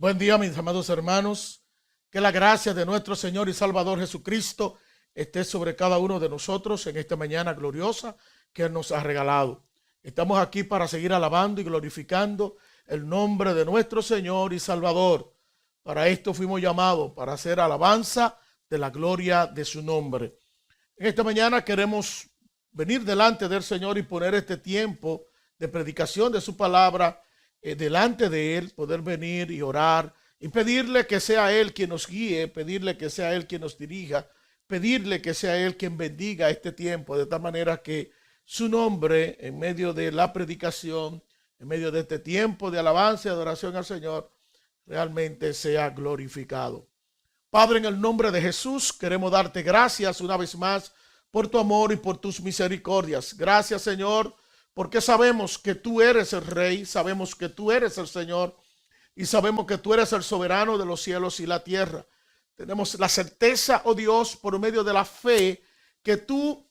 Buen día, mis amados hermanos. Que la gracia de nuestro Señor y Salvador Jesucristo esté sobre cada uno de nosotros en esta mañana gloriosa que Él nos ha regalado. Estamos aquí para seguir alabando y glorificando el nombre de nuestro Señor y Salvador. Para esto fuimos llamados, para hacer alabanza de la gloria de su nombre. En esta mañana queremos venir delante del Señor y poner este tiempo de predicación de su palabra delante de Él, poder venir y orar y pedirle que sea Él quien nos guíe, pedirle que sea Él quien nos dirija, pedirle que sea Él quien bendiga este tiempo, de tal manera que su nombre en medio de la predicación, en medio de este tiempo de alabanza y adoración al Señor, realmente sea glorificado. Padre, en el nombre de Jesús, queremos darte gracias una vez más por tu amor y por tus misericordias. Gracias, Señor, porque sabemos que tú eres el Rey, sabemos que tú eres el Señor y sabemos que tú eres el soberano de los cielos y la tierra. Tenemos la certeza, oh Dios, por medio de la fe, que tú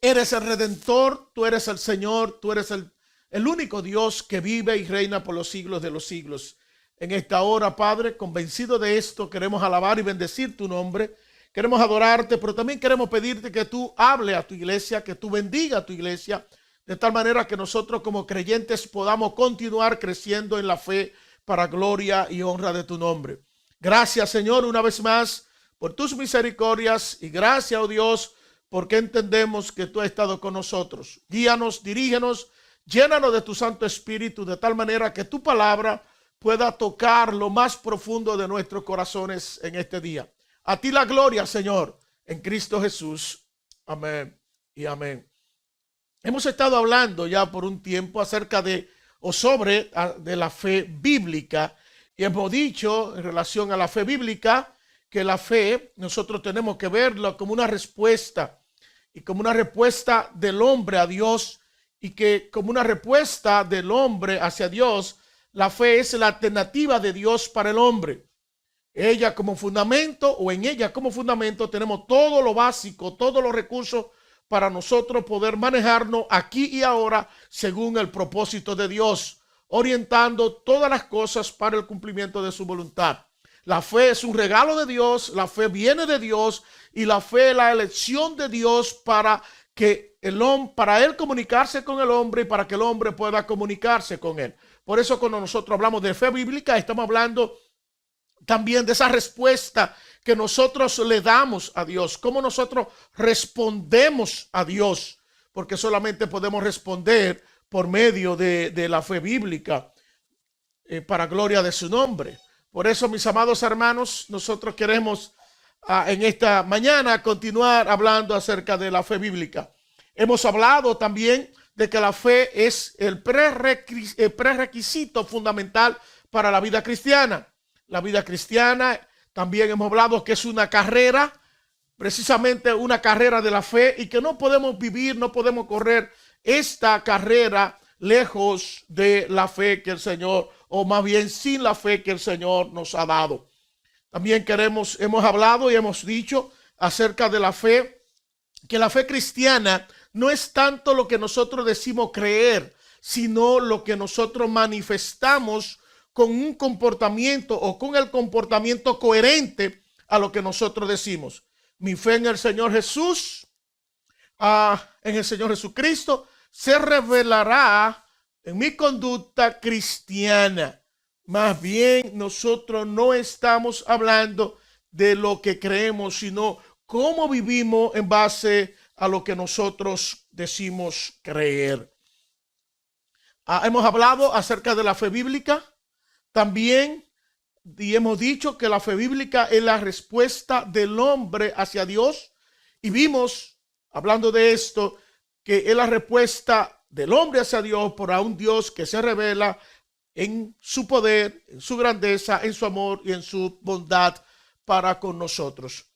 eres el Redentor, tú eres el Señor, tú eres el único Dios que vive y reina por los siglos de los siglos. En esta hora, Padre, convencido de esto, queremos alabar y bendecir tu nombre. Queremos adorarte, pero también queremos pedirte que tú hable a tu iglesia, que tú bendiga a tu iglesia, de tal manera que nosotros como creyentes podamos continuar creciendo en la fe para gloria y honra de tu nombre. Gracias, Señor, una vez más por tus misericordias y gracias, oh Dios, porque entendemos que tú has estado con nosotros. Guíanos, dirígenos, llénanos de tu Santo Espíritu de tal manera que tu palabra pueda tocar lo más profundo de nuestros corazones en este día. A ti la gloria, Señor, en Cristo Jesús. Amén y amén. Hemos estado hablando ya por un tiempo acerca de la fe bíblica y hemos dicho en relación a la fe bíblica que la fe nosotros tenemos que verla como una respuesta y como una respuesta del hombre a Dios y que como una respuesta del hombre hacia Dios, la fe es la alternativa de Dios para el hombre. Ella como fundamento o en ella como fundamento tenemos todo lo básico, todos los recursos para nosotros poder manejarnos aquí y ahora según el propósito de Dios, orientando todas las cosas para el cumplimiento de su voluntad. La fe es un regalo de Dios, la fe viene de Dios y la fe es la elección de Dios para él comunicarse con el hombre y para que el hombre pueda comunicarse con él. Por eso cuando nosotros hablamos de fe bíblica estamos hablando también de esa respuesta que nosotros le damos a Dios, cómo nosotros respondemos a Dios, porque solamente podemos responder por medio de la fe bíblica para gloria de su nombre. Por eso, mis amados hermanos, nosotros queremos en esta mañana continuar hablando acerca de la fe bíblica. Hemos hablado también de que la fe es el prerequisito fundamental para la vida cristiana. La vida cristiana también hemos hablado que es una carrera, precisamente una carrera de la fe y que no podemos vivir, no podemos correr esta carrera lejos de la fe que el Señor, o más bien sin la fe que el Señor nos ha dado. También hemos hablado y hemos dicho acerca de la fe, que la fe cristiana no es tanto lo que nosotros decimos creer, sino lo que nosotros manifestamos con un comportamiento o con el comportamiento coherente a lo que nosotros decimos. Mi fe en el Señor Jesús, en el Señor Jesucristo, se revelará en mi conducta cristiana. Más bien, nosotros no estamos hablando de lo que creemos, sino cómo vivimos en base a lo que nosotros decimos creer. Hemos hablado acerca de la fe bíblica. También y hemos dicho que la fe bíblica es la respuesta del hombre hacia Dios y vimos, hablando de esto, que es la respuesta del hombre hacia Dios por a un Dios que se revela en su poder, en su grandeza, en su amor y en su bondad para con nosotros.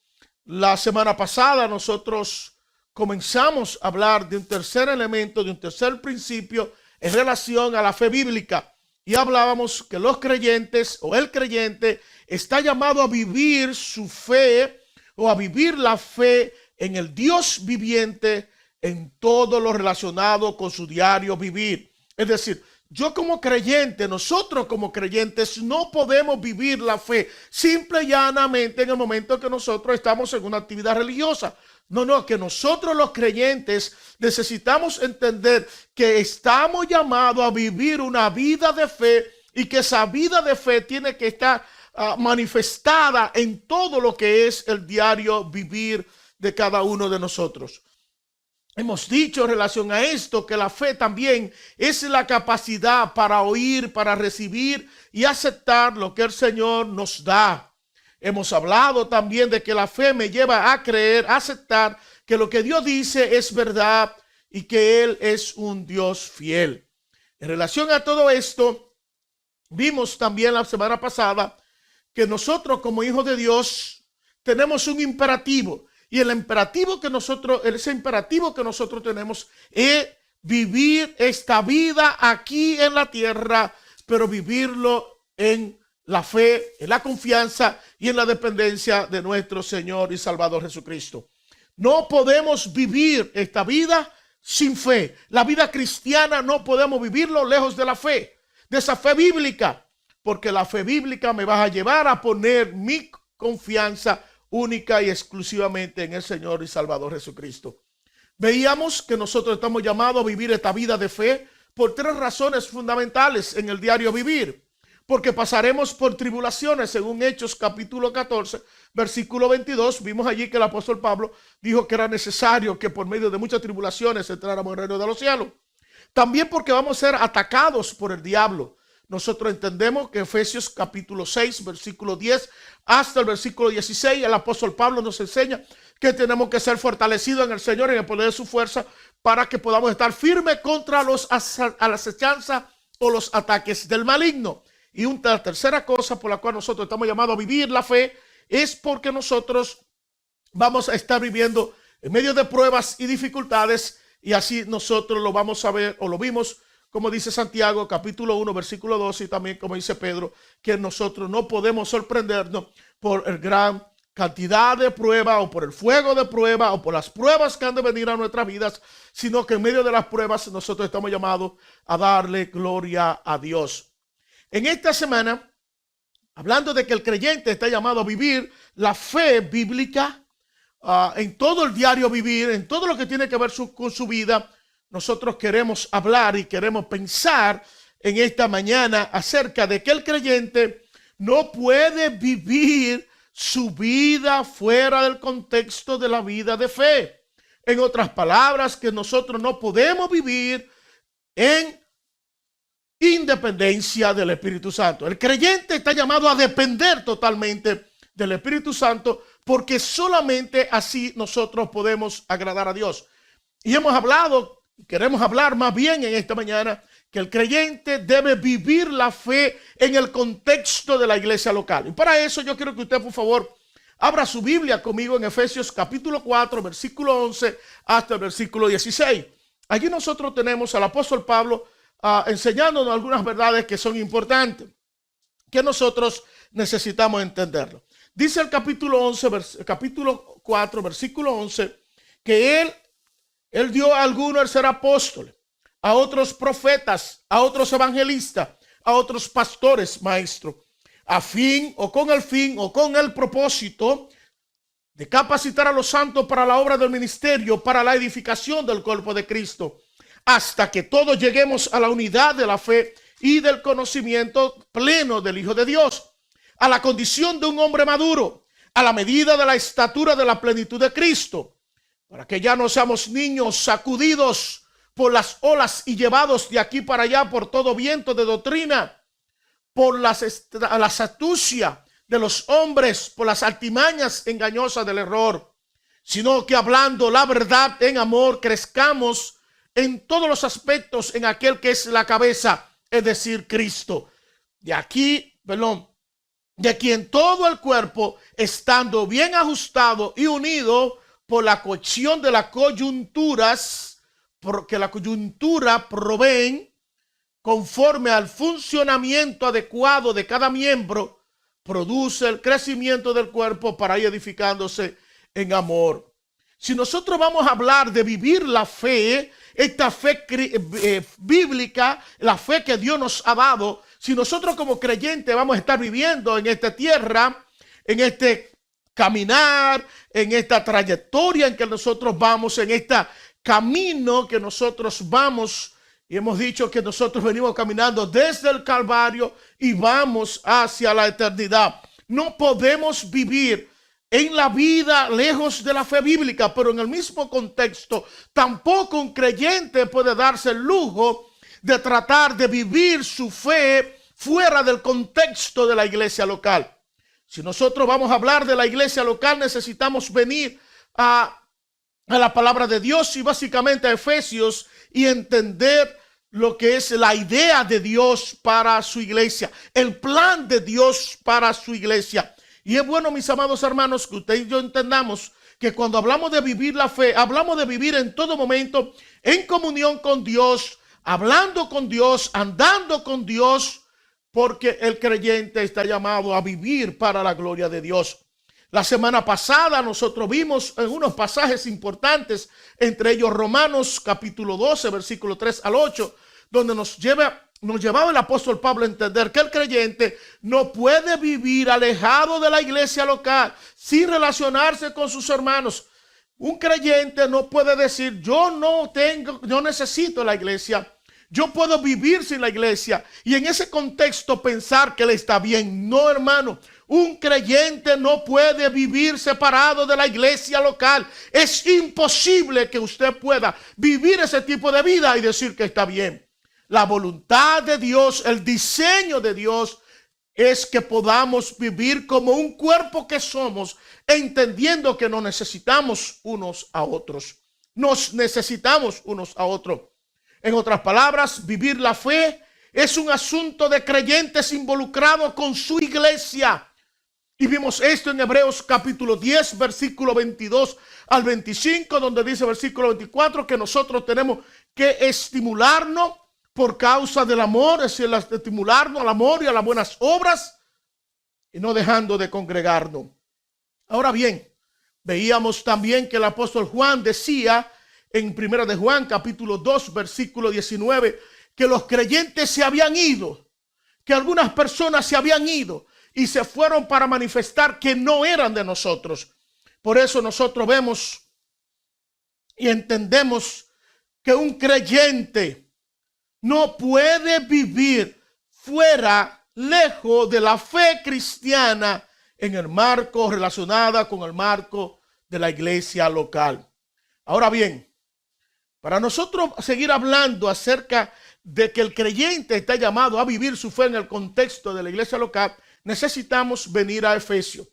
La semana pasada nosotros comenzamos a hablar de un tercer elemento, de un tercer principio en relación a la fe bíblica. Y hablábamos que los creyentes o el creyente está llamado a vivir su fe o a vivir la fe en el Dios viviente en todo lo relacionado con su diario vivir. Es decir, yo como creyente, nosotros como creyentes no podemos vivir la fe simple y llanamente en el momento que nosotros estamos en una actividad religiosa. No, que nosotros los creyentes necesitamos entender que estamos llamados a vivir una vida de fe y que esa vida de fe tiene que estar manifestada en todo lo que es el diario vivir de cada uno de nosotros. Hemos dicho en relación a esto que la fe también es la capacidad para oír, para recibir y aceptar lo que el Señor nos da. Hemos hablado también de que la fe me lleva a creer, a aceptar que lo que Dios dice es verdad y que Él es un Dios fiel. En relación a todo esto, vimos también la semana pasada que nosotros como hijos de Dios tenemos un imperativo. Y ese imperativo que nosotros tenemos es vivir esta vida aquí en la tierra, pero vivirlo en la fe, en la confianza y en la dependencia de nuestro Señor y Salvador Jesucristo. No podemos vivir esta vida sin fe. La vida cristiana no podemos vivirlo lejos de la fe, de esa fe bíblica, porque la fe bíblica me va a llevar a poner mi confianza única y exclusivamente en el Señor y Salvador Jesucristo. Veíamos que nosotros estamos llamados a vivir esta vida de fe por tres razones fundamentales en el diario vivir. Porque pasaremos por tribulaciones, según Hechos capítulo 14, versículo 22. Vimos allí que el apóstol Pablo dijo que era necesario que por medio de muchas tribulaciones entráramos en el reino de los cielos. También porque vamos a ser atacados por el diablo. Nosotros entendemos que Efesios capítulo 6, versículo 10 hasta el versículo 16, el apóstol Pablo nos enseña que tenemos que ser fortalecidos en el Señor y en el poder de su fuerza para que podamos estar firmes contra las acechanzas o los ataques del maligno. Y una tercera cosa por la cual nosotros estamos llamados a vivir la fe es porque nosotros vamos a estar viviendo en medio de pruebas y dificultades, y así nosotros lo vamos a ver o lo vimos, como dice Santiago capítulo 1 versículo 12, y también como dice Pedro, que nosotros no podemos sorprendernos por el gran cantidad de prueba o por el fuego de prueba o por las pruebas que han de venir a nuestras vidas, sino que en medio de las pruebas nosotros estamos llamados a darle gloria a Dios. En esta semana, hablando de que el creyente está llamado a vivir la fe bíblica en todo el diario vivir, en todo lo que tiene que ver con su vida, nosotros queremos hablar y queremos pensar en esta mañana acerca de que el creyente no puede vivir su vida fuera del contexto de la vida de fe. En otras palabras, que nosotros no podemos vivir en independencia del Espíritu Santo. El creyente está llamado a depender totalmente del Espíritu Santo, porque solamente así nosotros podemos agradar a Dios. Y hemos hablado, queremos hablar más bien en esta mañana, que el creyente debe vivir la fe en el contexto de la iglesia local. Y para eso yo quiero que usted, por favor, abra su Biblia conmigo en Efesios capítulo 4, versículo 11 hasta el versículo 16. Allí nosotros tenemos al apóstol Pablo enseñándonos algunas verdades que son importantes, que nosotros necesitamos entenderlo. Dice el capítulo 4, versículo 11, que él dio a algunos el ser apóstoles, a otros profetas, a otros evangelistas, a otros pastores, maestros, a fin o con el propósito de capacitar a los santos para la obra del ministerio, para la edificación del cuerpo de Cristo, hasta que todos lleguemos a la unidad de la fe y del conocimiento pleno del Hijo de Dios, a la condición de un hombre maduro, a la medida de la estatura de la plenitud de Cristo, para que ya no seamos niños sacudidos por las olas y llevados de aquí para allá por todo viento de doctrina, por las astucias de los hombres, por las artimañas engañosas del error, sino que hablando la verdad en amor, crezcamos en todos los aspectos en aquel que es la cabeza, es decir, Cristo. De quien todo el cuerpo, estando bien ajustado y unido por la cohesión de las coyunturas, porque la coyuntura proveen conforme al funcionamiento adecuado de cada miembro, produce el crecimiento del cuerpo para ir edificándose en amor. Si nosotros vamos a hablar de vivir la fe esta fe bíblica, la fe que Dios nos ha dado, si nosotros como creyentes vamos a estar viviendo en esta tierra, en este caminar, en esta trayectoria en que nosotros vamos, en este camino que nosotros vamos, y hemos dicho que nosotros venimos caminando desde el Calvario y vamos hacia la eternidad. No podemos vivir en la vida lejos de la fe bíblica, pero en el mismo contexto, tampoco un creyente puede darse el lujo de tratar de vivir su fe fuera del contexto de la iglesia local. Si nosotros vamos a hablar de la iglesia local, necesitamos venir a la palabra de Dios y básicamente a Efesios y entender lo que es la idea de Dios para su iglesia, el plan de Dios para su iglesia. Y es bueno, mis amados hermanos, que usted y yo entendamos que cuando hablamos de vivir la fe, hablamos de vivir en todo momento en comunión con Dios, hablando con Dios, andando con Dios, porque el creyente está llamado a vivir para la gloria de Dios. La semana pasada nosotros vimos en unos pasajes importantes, entre ellos Romanos capítulo 12, versículo 3 al 8, donde nos llevaba el apóstol Pablo a entender que el creyente no puede vivir alejado de la iglesia local sin relacionarse con sus hermanos. Un creyente no puede decir, yo no necesito la iglesia, yo puedo vivir sin la iglesia, y en ese contexto pensar que él está bien. No, hermano. Un creyente no puede vivir separado de la iglesia local. Es imposible que usted pueda vivir ese tipo de vida y decir que está bien. La voluntad de Dios, el diseño de Dios es que podamos vivir como un cuerpo que somos, entendiendo que nos necesitamos unos a otros. Nos necesitamos unos a otros. En otras palabras, vivir la fe es un asunto de creyentes involucrados con su iglesia. Y vimos esto en Hebreos capítulo 10, versículo 22 al 25, donde dice versículo 24 que nosotros tenemos que estimularnos por causa del amor, es decir, estimularnos al amor y a las buenas obras y no dejando de congregarnos. Ahora bien, veíamos también que el apóstol Juan decía en Primera de Juan capítulo 2, versículo 19, que los creyentes se habían ido, que algunas personas se habían ido y se fueron para manifestar que no eran de nosotros. Por eso nosotros vemos y entendemos que un creyente no puede vivir fuera, lejos de la fe cristiana en el marco relacionada con el marco de la iglesia local. Ahora bien, para nosotros seguir hablando acerca de que el creyente está llamado a vivir su fe en el contexto de la iglesia local, necesitamos venir a Efesios.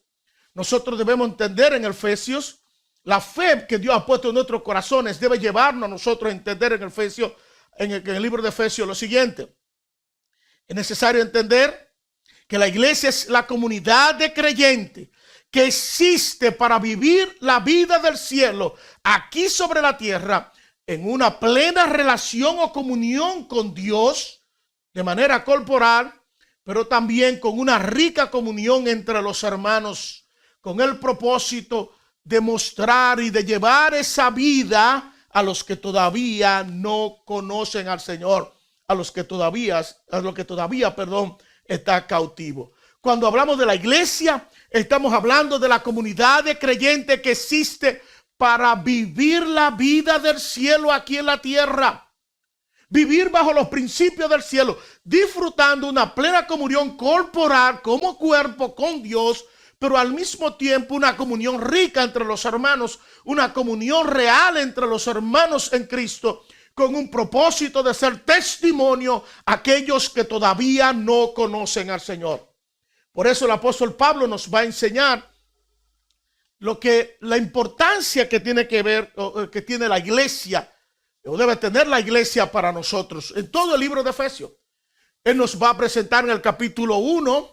Nosotros debemos entender en Efesios la fe que Dios ha puesto en nuestros corazones. Debe llevarnos a nosotros a entender en Efesios, en el libro de Efesios, lo siguiente. Es necesario entender que la iglesia es la comunidad de creyentes que existe para vivir la vida del cielo aquí sobre la tierra en una plena relación o comunión con Dios de manera corporal, pero también con una rica comunión entre los hermanos, con el propósito de mostrar y de llevar esa vida a los que todavía no conocen al Señor, a los que todavía está cautivo. Cuando hablamos de la iglesia, estamos hablando de la comunidad de creyentes que existe para vivir la vida del cielo aquí en la tierra. Vivir bajo los principios del cielo, disfrutando una plena comunión corporal como cuerpo con Dios, pero al mismo tiempo una comunión rica entre los hermanos, una comunión real entre los hermanos en Cristo, con un propósito de ser testimonio a aquellos que todavía no conocen al Señor. Por eso el apóstol Pablo nos va a enseñar la importancia que tiene que ver, que tiene la iglesia, o debe tener la iglesia para nosotros. En todo el libro de Efesios, él nos va a presentar en el capítulo 1,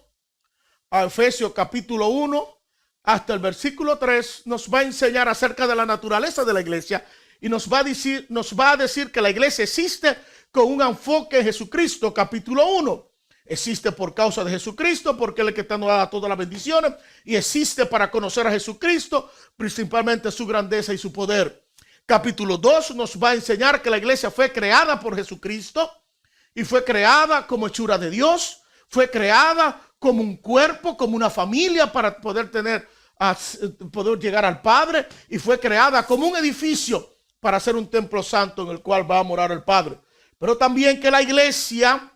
a Efesios capítulo 1, hasta el versículo 3, nos va a enseñar acerca de la naturaleza de la iglesia y nos va a decir que la iglesia existe con un enfoque en Jesucristo. Capítulo 1, existe por causa de Jesucristo, porque Él es el que está nos da todas las bendiciones, y existe para conocer a Jesucristo, principalmente su grandeza y su poder. Capítulo 2 nos va a enseñar que la iglesia fue creada por Jesucristo y fue creada como hechura de Dios, fue creada como un cuerpo, como una familia para poder poder llegar al Padre, y fue creada como un edificio para ser un templo santo en el cual va a morar el Padre. Pero también que la iglesia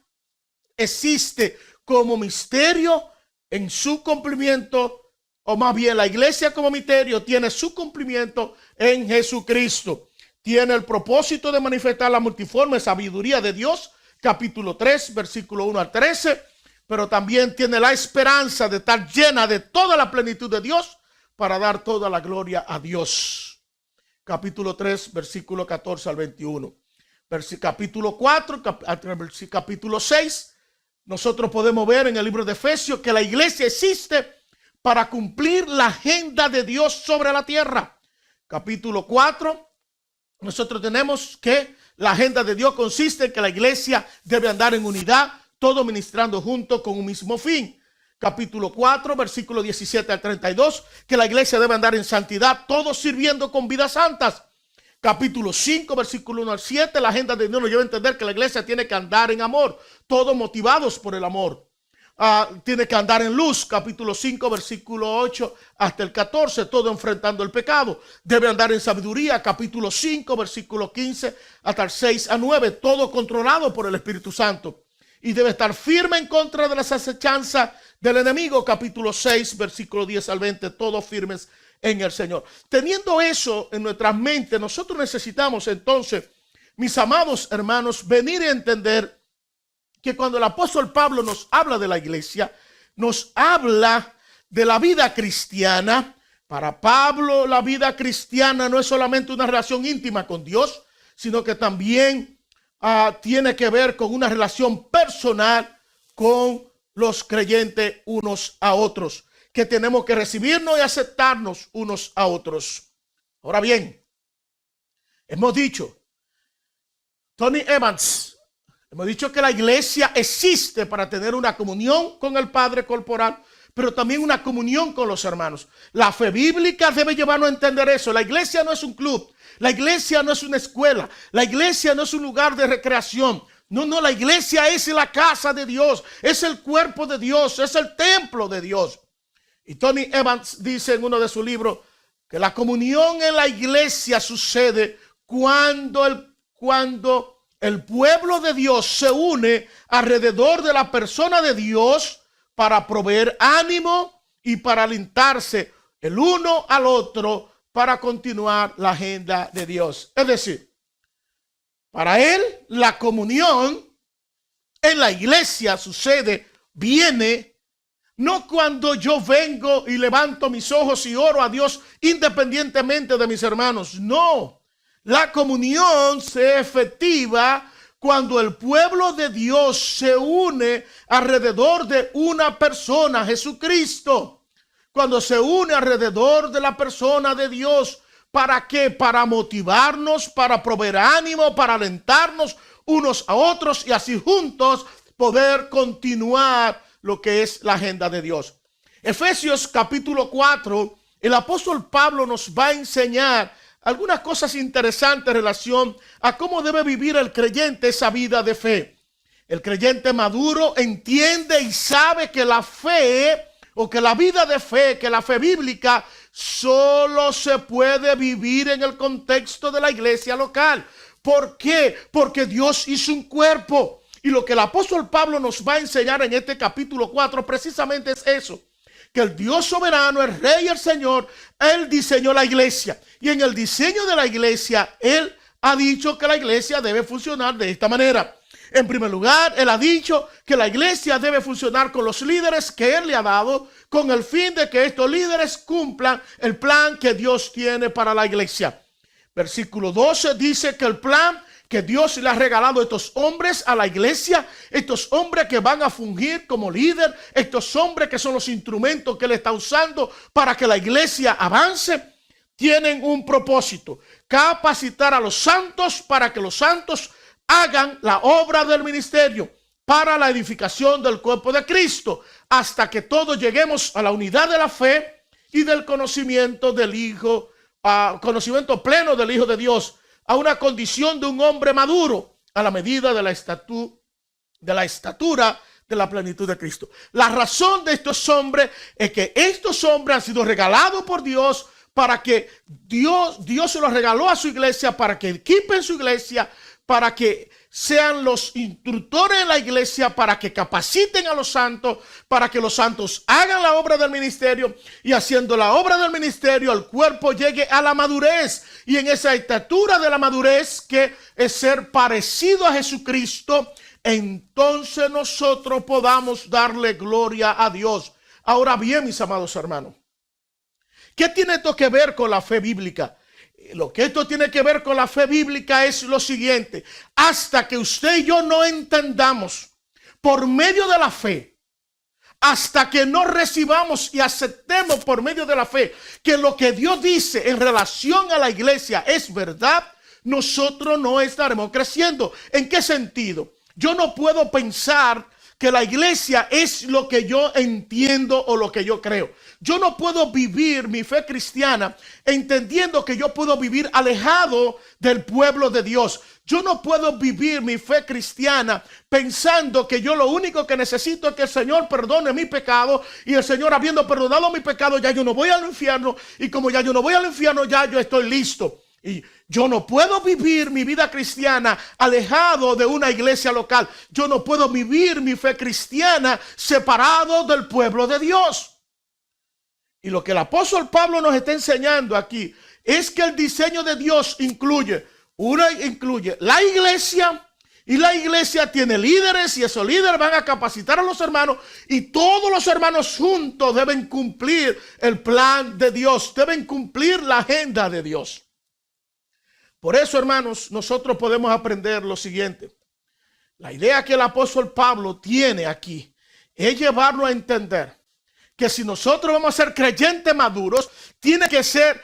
existe como misterio en su cumplimiento, o más bien la iglesia como misterio tiene su cumplimiento en Jesucristo. Tiene el propósito de manifestar la multiforme sabiduría de Dios, capítulo 3, versículo 1 al 13, pero también tiene la esperanza de estar llena de toda la plenitud de Dios para dar toda la gloria a Dios. Capítulo 3, versículo 14 al 21. Capítulo 4, capítulo 6, nosotros podemos ver en el libro de Efesios que la iglesia existe para cumplir la agenda de Dios sobre la tierra. Capítulo 4, nosotros tenemos que la agenda de Dios consiste en que la iglesia debe andar en unidad, todo ministrando juntos con un mismo fin. Capítulo 4, versículo 17 al 32, que la iglesia debe andar en santidad, todos sirviendo con vidas santas. Capítulo 5, versículo 1 al 7, la agenda de Dios nos lleva a entender que la iglesia tiene que andar en amor, todos motivados por el amor. Tiene que andar en luz. Capítulo 5, versículo 8 hasta el 14, todo enfrentando el pecado. Debe andar en sabiduría. Capítulo 5, versículo 15 hasta el 6 a 9, todo controlado por el Espíritu Santo. Y debe estar firme en contra de las acechanzas del enemigo. Capítulo 6, versículo 10 al 20, todos firmes en el Señor. Teniendo eso en nuestras mentes, nosotros necesitamos entonces, mis amados hermanos, venir a entender que cuando el apóstol Pablo nos habla de la iglesia, nos habla de la vida cristiana. Para Pablo, la vida cristiana no es solamente una relación íntima con Dios, sino que también tiene que ver con una relación personal con los creyentes unos a otros, que tenemos que recibirnos y aceptarnos unos a otros. Ahora bien, hemos dicho, Tony Evans, hemos dicho que la iglesia existe para tener una comunión con el Padre corporal, pero también una comunión con los hermanos. La fe bíblica debe llevarnos a entender eso. La iglesia no es un club, la iglesia no es una escuela, la iglesia no es un lugar de recreación. No, la iglesia es la casa de Dios, es el cuerpo de Dios, es el templo de Dios. Y Tony Evans dice en uno de sus libros que la comunión en la iglesia sucede cuando el pueblo de Dios se une alrededor de la persona de Dios para proveer ánimo y para alentarse el uno al otro para continuar la agenda de Dios. Es decir, para él la comunión en la iglesia viene no cuando yo vengo y levanto mis ojos y oro a Dios independientemente de mis hermanos. No, la comunión se efectiva cuando el pueblo de Dios se une alrededor de una persona, Jesucristo. Cuando se une alrededor de la persona de Dios. ¿Para qué? Para motivarnos, para proveer ánimo, para alentarnos unos a otros y así juntos poder continuar lo que es la agenda de Dios. Efesios capítulo 4, el apóstol Pablo nos va a enseñar algunas cosas interesantes en relación a cómo debe vivir el creyente esa vida de fe. El creyente maduro entiende y sabe que la fe o que la vida de fe, que la fe bíblica solo se puede vivir en el contexto de la iglesia local. ¿Por qué? Porque Dios hizo un cuerpo. Y lo que el apóstol Pablo nos va a enseñar en este capítulo 4 precisamente es eso. Que el Dios soberano, el Rey y el Señor, Él diseñó la iglesia. Y en el diseño de la iglesia, Él ha dicho que la iglesia debe funcionar de esta manera. En primer lugar, Él ha dicho que la iglesia debe funcionar con los líderes que Él le ha dado, con el fin de que estos líderes cumplan el plan que Dios tiene para la iglesia. Versículo 12 dice que el plan que Dios le ha regalado a estos hombres a la iglesia, estos hombres que van a fungir como líder, estos hombres que son los instrumentos que Él está usando para que la iglesia avance, tienen un propósito: capacitar a los santos para que los santos hagan la obra del ministerio para la edificación del cuerpo de Cristo, hasta que todos lleguemos a la unidad de la fe y del conocimiento del Hijo conocimiento pleno del Hijo de Dios, a una condición de un hombre maduro, a la medida de la estatura de la plenitud de Cristo. La razón de estos hombres es que estos hombres han sido regalados por Dios, para que Dios se los regaló a su iglesia, para que equipen su iglesia, para que sean los instructores en la iglesia, para que capaciten a los santos, para que los santos hagan la obra del ministerio, y haciendo la obra del ministerio el cuerpo llegue a la madurez, y en esa estatura de la madurez, que es ser parecido a Jesucristo, entonces nosotros podamos darle gloria a Dios. Ahora bien, mis amados hermanos, ¿qué tiene esto que ver con la fe bíblica? Lo que esto tiene que ver con la fe bíblica es lo siguiente: hasta que usted y yo no entendamos por medio de la fe, hasta que no recibamos y aceptemos por medio de la fe que lo que Dios dice en relación a la iglesia es verdad, nosotros no estaremos creciendo. ¿En qué sentido? Yo no puedo pensar que la iglesia es lo que yo entiendo o lo que yo creo. Yo no puedo vivir mi fe cristiana entendiendo que yo puedo vivir alejado del pueblo de Dios. Yo no puedo vivir mi fe cristiana pensando que yo lo único que necesito es que el Señor perdone mi pecado, y el Señor, habiendo perdonado mi pecado, ya yo no voy al infierno, y como ya yo no voy al infierno, ya yo estoy listo. Y yo no puedo vivir mi vida cristiana alejado de una iglesia local. Yo no puedo vivir mi fe cristiana separado del pueblo de Dios. Y lo que el apóstol Pablo nos está enseñando aquí es que el diseño de Dios incluye la iglesia, y la iglesia tiene líderes, y esos líderes van a capacitar a los hermanos, y todos los hermanos juntos deben cumplir el plan de Dios, deben cumplir la agenda de Dios. Por eso, hermanos, nosotros podemos aprender lo siguiente. La idea que el apóstol Pablo tiene aquí es llevarnos a entender que si nosotros vamos a ser creyentes maduros, tiene que ser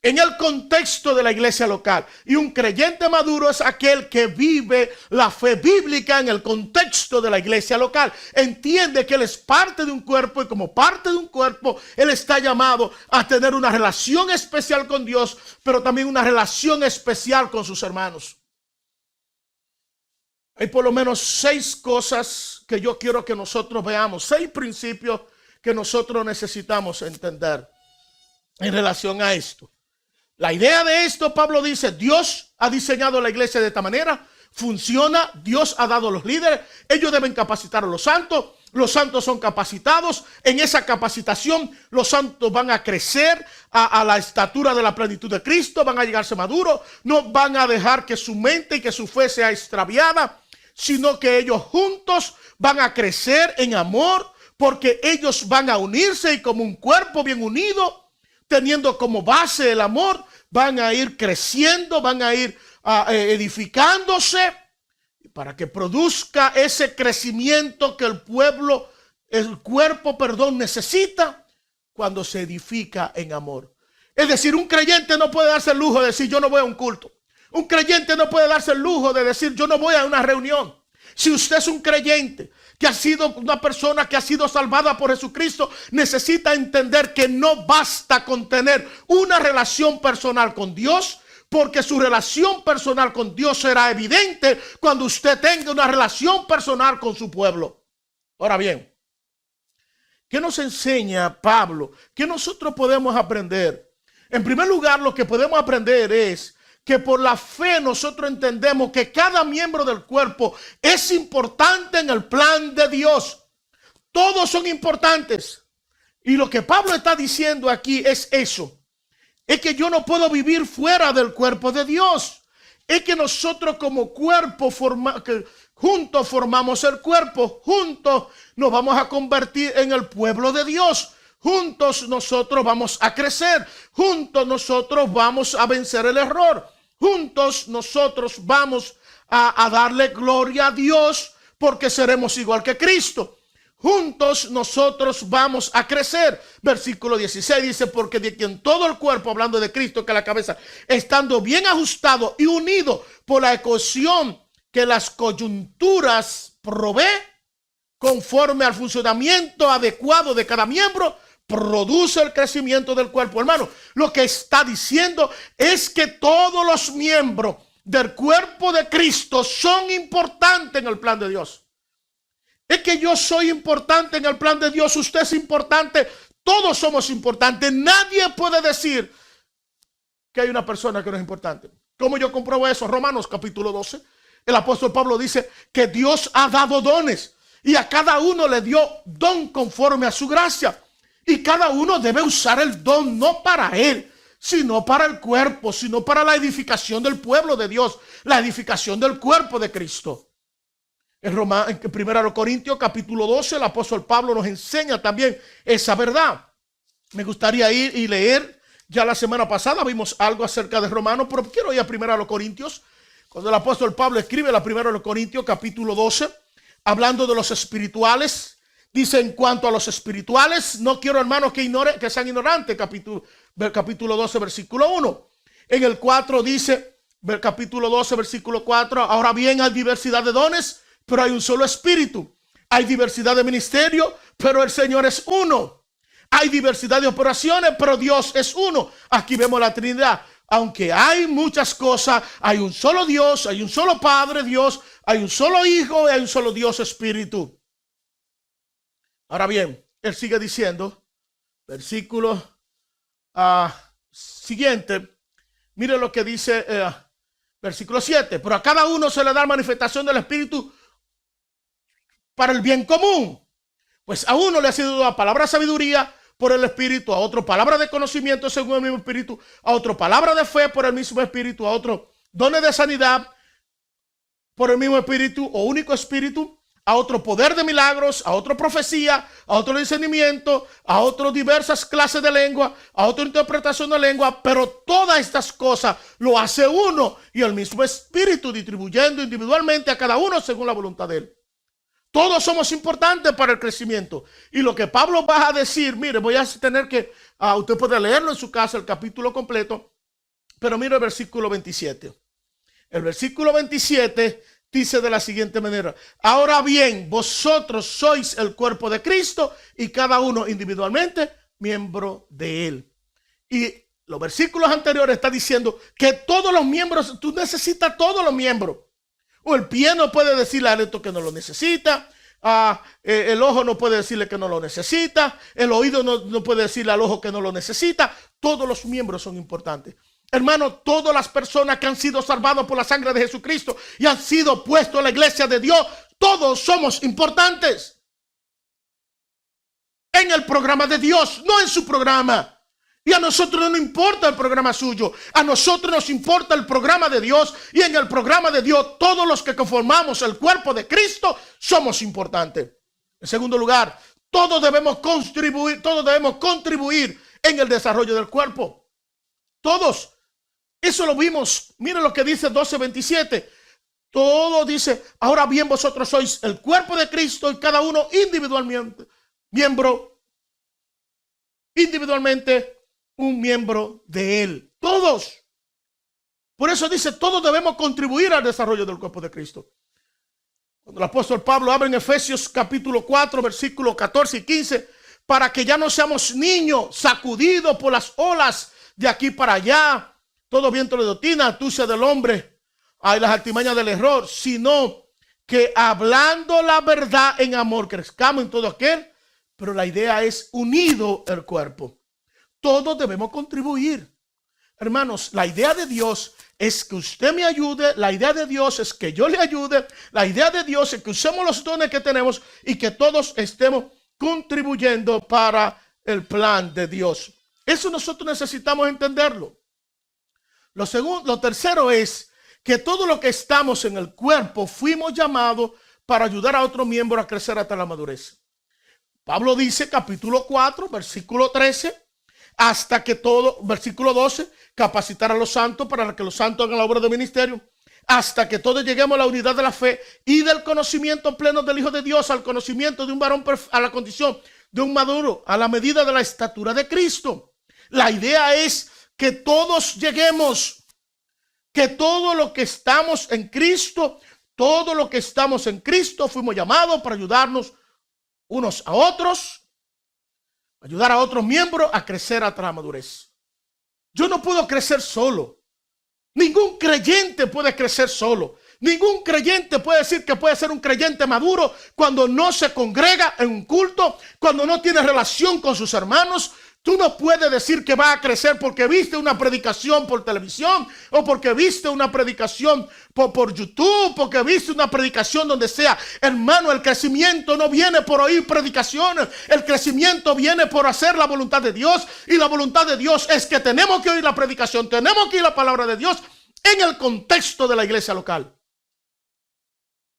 en el contexto de la iglesia local. Y un creyente maduro es aquel que vive la fe bíblica en el contexto de la iglesia local. Entiende que él es parte de un cuerpo, y como parte de un cuerpo, él está llamado a tener una relación especial con Dios, pero también una relación especial con sus hermanos. Hay por lo menos 6 cosas que yo quiero que nosotros veamos, 6 principios que nosotros necesitamos entender en relación a esto. La idea de esto, Pablo dice, Dios ha diseñado la iglesia de esta manera, funciona, Dios ha dado los líderes, ellos deben capacitar a los santos son capacitados, en esa capacitación los santos van a crecer a la estatura de la plenitud de Cristo, van a llegarse maduros, no van a dejar que su mente y que su fe sea extraviada, sino que ellos juntos van a crecer en amor, porque ellos van a unirse, y como un cuerpo bien unido, teniendo como base el amor, van a ir creciendo, van a ir edificándose, para que produzca ese crecimiento que el cuerpo necesita cuando se edifica en amor. Es decir, un creyente no puede darse el lujo de decir yo no voy a un culto. Un creyente no puede darse el lujo de decir yo no voy a una reunión. Si usted es un creyente que ha sido una persona que ha sido salvada por Jesucristo, necesita entender que no basta con tener una relación personal con Dios, porque su relación personal con Dios será evidente cuando usted tenga una relación personal con su pueblo. Ahora bien, ¿qué nos enseña Pablo? ¿Qué nosotros podemos aprender? En primer lugar, lo que podemos aprender es que por la fe nosotros entendemos que cada miembro del cuerpo es importante en el plan de Dios. Todos son importantes. Y lo que Pablo está diciendo aquí es eso. Es que yo no puedo vivir fuera del cuerpo de Dios. Es que nosotros como cuerpo juntos formamos el cuerpo. Juntos nos vamos a convertir en el pueblo de Dios. Juntos nosotros vamos a crecer. Juntos nosotros vamos a vencer el error. Juntos nosotros vamos a darle gloria a Dios, porque seremos igual que Cristo. Juntos nosotros vamos a crecer. Versículo 16 dice, porque de quien todo el cuerpo, hablando de Cristo, que es la cabeza, estando bien ajustado y unido por la cohesión que las coyunturas provee, conforme al funcionamiento adecuado de cada miembro, produce el crecimiento del cuerpo. Hermano, lo que está diciendo es que todos los miembros del cuerpo de Cristo son importantes en el plan de Dios. Es que yo soy importante en el plan de Dios, usted es importante, todos somos importantes. Nadie puede decir que hay una persona que no es importante. ¿Cómo yo compruebo eso? Romanos capítulo 12. El apóstol Pablo dice que Dios ha dado dones y a cada uno le dio don conforme a su gracia. Y cada uno debe usar el don no para él, sino para el cuerpo, sino para la edificación del pueblo de Dios, la edificación del cuerpo de Cristo. En 1 Corintios capítulo 12, el apóstol Pablo nos enseña también esa verdad. Me gustaría ir y leer. Ya la semana pasada vimos algo acerca de Romanos, pero quiero ir a 1 Corintios. Cuando el apóstol Pablo escribe la 1 Corintios capítulo 12, hablando de los espirituales, dice: en cuanto a los espirituales, no quiero, hermanos, que sean ignorantes. Capítulo 12, versículo 1. En el 4 dice, capítulo 12, versículo 4, ahora bien, hay diversidad de dones, pero hay un solo espíritu. Hay diversidad de ministerio, pero el Señor es uno. Hay diversidad de operaciones, pero Dios es uno. Aquí vemos la Trinidad. Aunque hay muchas cosas, hay un solo Dios, hay un solo Padre Dios, hay un solo Hijo y hay un solo Dios Espíritu. Ahora bien, él sigue diciendo, versículo siguiente, mire lo que dice versículo 7. Pero a cada uno se le da manifestación del Espíritu para el bien común. Pues a uno le ha sido dada palabra de sabiduría por el Espíritu, a otro palabra de conocimiento según el mismo Espíritu, a otro palabra de fe por el mismo Espíritu, a otro dones de sanidad por el mismo Espíritu o único Espíritu, a otro poder de milagros, a otro profecía, a otro discernimiento, a otro diversas clases de lengua, a otra interpretación de lengua, pero todas estas cosas lo hace uno y el mismo Espíritu, distribuyendo individualmente a cada uno según la voluntad de él. Todos somos importantes para el crecimiento. Y lo que Pablo va a decir, mire, voy a tener que, usted puede leerlo en su casa, el capítulo completo, pero mire el versículo 27. El versículo 27 dice de la siguiente manera: ahora bien, vosotros sois el cuerpo de Cristo y cada uno individualmente miembro de él. Y los versículos anteriores está diciendo que todos los miembros, tú necesitas todos los miembros. O el pie no puede decirle al esto que no lo necesita. El ojo no puede decirle que no lo necesita. El oído no puede decirle al ojo que no lo necesita. Todos los miembros son importantes. Hermano, todas las personas que han sido salvadas por la sangre de Jesucristo y han sido puestos en la iglesia de Dios, todos somos importantes. En el programa de Dios, no en su programa. Y a nosotros no nos importa el programa suyo. A nosotros nos importa el programa de Dios. Y en el programa de Dios, todos los que conformamos el cuerpo de Cristo somos importantes. En segundo lugar, todos debemos contribuir en el desarrollo del cuerpo. Todos. Eso lo vimos. Miren lo que dice 12:27. Todo dice: ahora bien, vosotros sois el cuerpo de Cristo y cada uno individualmente un miembro de él. Todos. Por eso dice, todos debemos contribuir al desarrollo del cuerpo de Cristo. Cuando el apóstol Pablo habla en Efesios capítulo 4, versículos 14 y 15, para que ya no seamos niños sacudidos por las olas de aquí para allá, todo viento de doctrina, astucia del hombre, hay las artimañas del error, sino que hablando la verdad en amor, crezcamos en todo aquel. Pero la idea es unido el cuerpo. Todos debemos contribuir. Hermanos, la idea de Dios es que usted me ayude. La idea de Dios es que yo le ayude. La idea de Dios es que usemos los dones que tenemos y que todos estemos contribuyendo para el plan de Dios. Eso nosotros necesitamos entenderlo. Lo tercero es que todo lo que estamos en el cuerpo fuimos llamados para ayudar a otro miembro a crecer hasta la madurez. Pablo dice, capítulo 4, versículo 13, hasta que todo, versículo 12, capacitar a los santos para que los santos hagan la obra de ministerio, hasta que todos lleguemos a la unidad de la fe y del conocimiento pleno del Hijo de Dios, al conocimiento de un varón, a la condición de un maduro, a la medida de la estatura de Cristo. La idea es que todos lleguemos, que todo lo que estamos en Cristo, fuimos llamados para ayudarnos unos a otros. Ayudar a otros miembros a crecer hasta la madurez. Yo no puedo crecer solo. Ningún creyente puede crecer solo. Ningún creyente puede decir que puede ser un creyente maduro cuando no se congrega en un culto, cuando no tiene relación con sus hermanos. Tú no puedes decir que va a crecer porque viste una predicación por televisión o porque viste una predicación por YouTube, porque viste una predicación donde sea. Hermano, el crecimiento no viene por oír predicaciones. El crecimiento viene por hacer la voluntad de Dios. Y la voluntad de Dios es que tenemos que oír la predicación, tenemos que oír la palabra de Dios en el contexto de la iglesia local.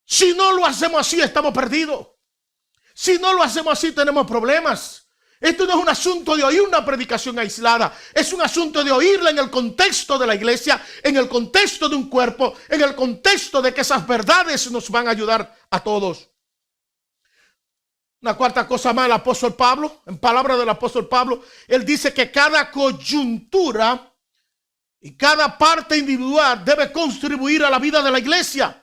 Si no lo hacemos así, estamos perdidos. Si no lo hacemos así, tenemos problemas. Esto no es un asunto de oír una predicación aislada. Es un asunto de oírla en el contexto de la iglesia, en el contexto de un cuerpo, en el contexto de que esas verdades nos van a ayudar a todos. Una cuarta cosa más, el apóstol Pablo, en palabras del apóstol Pablo, él dice que cada coyuntura y cada parte individual debe contribuir a la vida de la iglesia.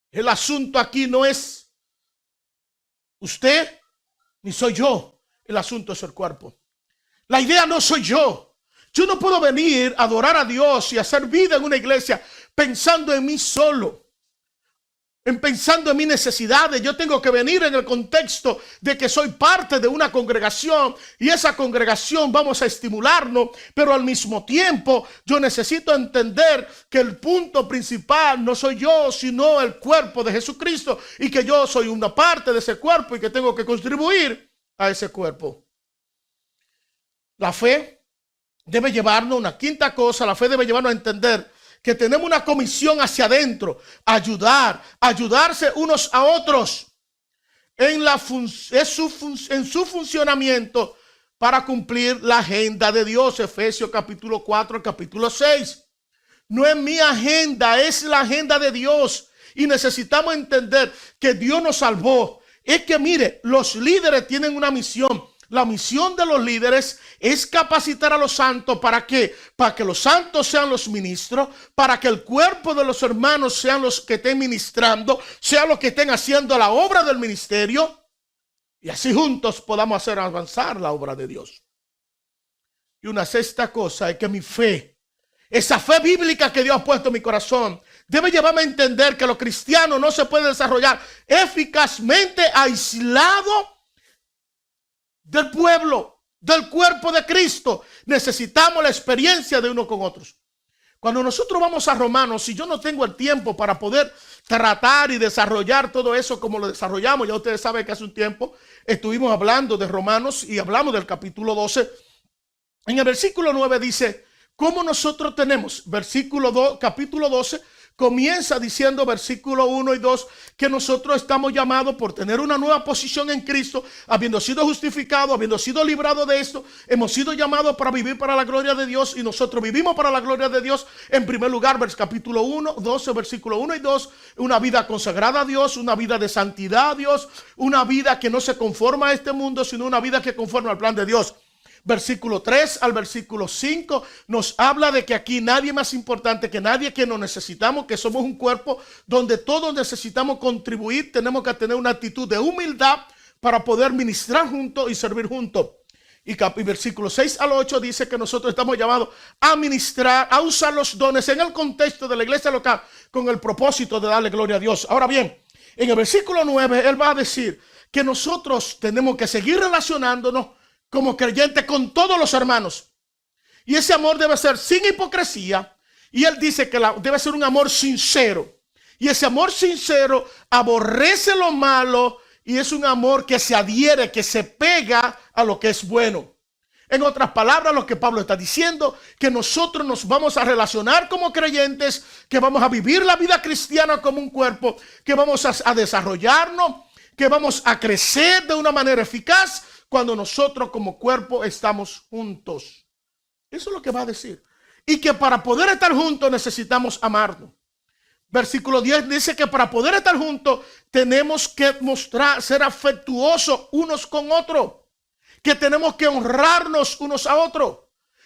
El asunto aquí no es usted ni soy yo. El asunto es el cuerpo. La idea no soy yo. Yo no puedo venir a adorar a Dios y hacer vida en una iglesia pensando en mí solo, pensando en mis necesidades. Yo tengo que venir en el contexto de que soy parte de una congregación y esa congregación vamos a estimularnos, pero al mismo tiempo yo necesito entender que el punto principal no soy yo, sino el cuerpo de Jesucristo y que yo soy una parte de ese cuerpo y que tengo que contribuir a ese cuerpo. La fe debe llevarnos, una quinta cosa, la fe debe llevarnos a entender que tenemos una comisión hacia adentro, ayudarse unos a otros en su funcionamiento para cumplir la agenda de Dios. Efesios capítulo 4, capítulo 6. No es mi agenda, es la agenda de Dios. Y necesitamos entender que Dios nos salvó. Es que mire, los líderes tienen una misión. La misión de los líderes es capacitar a los santos para que los santos sean los ministros, para que el cuerpo de los hermanos sean los que estén ministrando, sean los que estén haciendo la obra del ministerio y así juntos podamos hacer avanzar la obra de Dios. Y una sexta cosa es que mi fe, esa fe bíblica que Dios ha puesto en mi corazón, debe llevarme a entender que los cristianos no se pueden desarrollar eficazmente aislado del pueblo, del cuerpo de Cristo. Necesitamos la experiencia de uno con otros. Cuando nosotros vamos a Romanos, si yo no tengo el tiempo para poder tratar y desarrollar todo eso como lo desarrollamos, ya ustedes saben que hace un tiempo estuvimos hablando de Romanos y hablamos del capítulo 12. En el versículo 9 dice, ¿cómo nosotros tenemos? Capítulo 12 comienza diciendo, versículo 1 y 2, que nosotros estamos llamados por tener una nueva posición en Cristo, habiendo sido justificados, habiendo sido librados de esto, hemos sido llamados para vivir para la gloria de Dios y nosotros vivimos para la gloria de Dios. En primer lugar, capítulo 1, 12, versículo 1 y 2, una vida consagrada a Dios, una vida de santidad a Dios, una vida que no se conforma a este mundo, sino una vida que conforma al plan de Dios. Versículo 3 al versículo 5 nos habla de que aquí nadie más importante que nadie, que nos necesitamos, que somos un cuerpo donde todos necesitamos contribuir. Tenemos que tener una actitud de humildad para poder ministrar juntos y servir juntos. Y versículo 6 al 8 dice que nosotros estamos llamados a ministrar, a usar los dones en el contexto de la iglesia local con el propósito de darle gloria a Dios. Ahora bien, en el versículo 9 él va a decir que nosotros tenemos que seguir relacionándonos como creyentes con todos los hermanos. Y ese amor debe ser sin hipocresía. Y él dice que debe ser un amor sincero. Y ese amor sincero aborrece lo malo y es un amor que se adhiere, que se pega a lo que es bueno. En otras palabras, lo que Pablo está diciendo, que nosotros nos vamos a relacionar como creyentes, que vamos a vivir la vida cristiana como un cuerpo, que vamos a desarrollarnos, que vamos a crecer de una manera eficaz cuando nosotros como cuerpo estamos juntos. Eso es lo que va a decir. Y que para poder estar juntos necesitamos amarnos. Versículo 10 dice que para poder estar juntos tenemos que ser afectuosos unos con otros. Que tenemos que honrarnos unos a otros.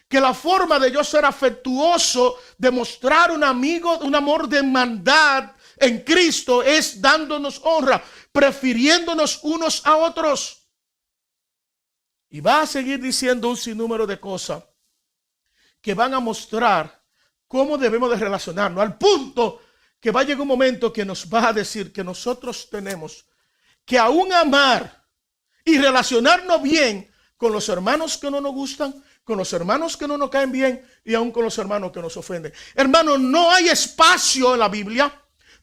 Que la forma de yo ser afectuoso, de mostrar un amor de hermandad en Cristo es dándonos honra, prefiriéndonos unos a otros. Y va a seguir diciendo un sinnúmero de cosas que van a mostrar cómo debemos de relacionarnos, al punto que va a llegar un momento que nos va a decir que nosotros tenemos que aún amar y relacionarnos bien con los hermanos que no nos gustan, con los hermanos que no nos caen bien y aún con los hermanos que nos ofenden. Hermano, no hay espacio en la Biblia,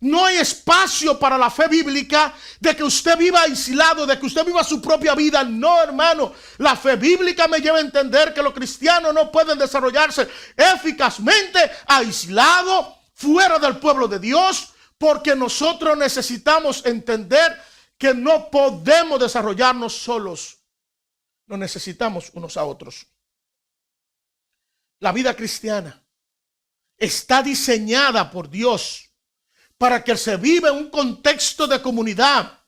no hay espacio para la fe bíblica de que usted viva aislado, de que usted viva su propia vida. No, hermano, la fe bíblica me lleva a entender que los cristianos no pueden desarrollarse eficazmente aislados, fuera del pueblo de Dios, porque nosotros necesitamos entender que no podemos desarrollarnos solos. Nos necesitamos unos a otros. La vida cristiana está diseñada por Dios para que se viva en un contexto de comunidad,